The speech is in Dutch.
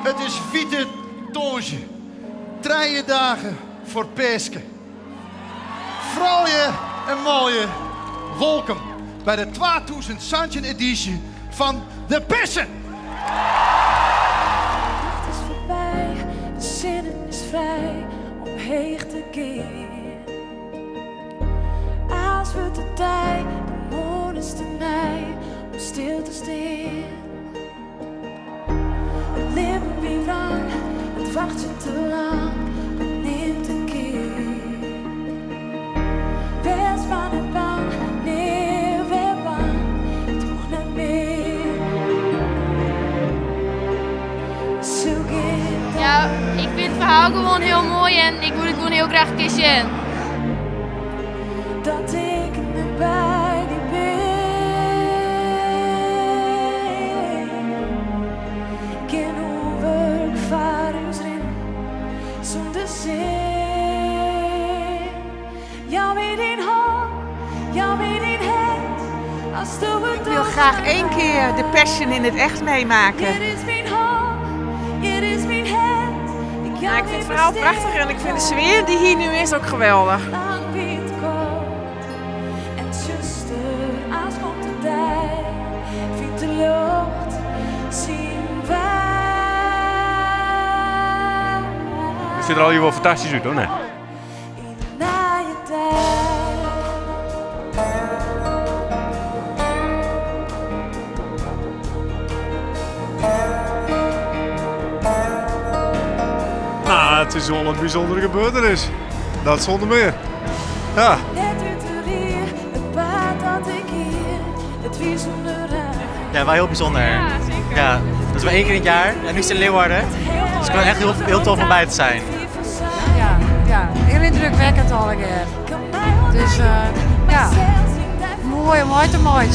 Het is Wiete Tonge. 3 dagen voor Pesken. Fraaie en mooie welkom bij de 2016 editie van de Pessen. Het is voorbij, de zinnen is vrij om heen te keren. Als we de tijd, de moon is te mij om stil te staan. Het leven weer lang, het wacht je te lang, het neemt een keer. Wees maar niet bang, nee, weer bang, toch niet meer. Zoek in Ja, ik vind het verhaal gewoon heel mooi en ik wil het gewoon heel graag een keer zien. dat ik niet bij die ben. Geen overvaardingsrin zonder zin. Jou weer in hand, jou weer in hand. Als de Ik wil graag 1 keer de Passion in het echt meemaken. Hier is mijn hand, hier is mijn hand. Ja, ik vind het verhaal prachtig en ik vind de sfeer die hier nu is ook geweldig. Lang wie het komt. En zuster, als komt de tijd, vindt de lucht zien wij. Het ziet er al hier wel fantastisch uit, hoor. Nee. In de naaie tijd. Nou, het is wel een bijzondere gebeurtenis. Dat zonder meer. Ja. Net uit de rier, het paard dat ik hier, het wie zonder raar. Ja, wel heel bijzonder. Ja, zeker. Ja, dat is wel 1 keer in het jaar en nu is het in Leeuwarden. Dus het kan echt heel tof om bij te zijn. Ja, heel indrukwekkend al een keer. Dus ja, mooi om uit te maken.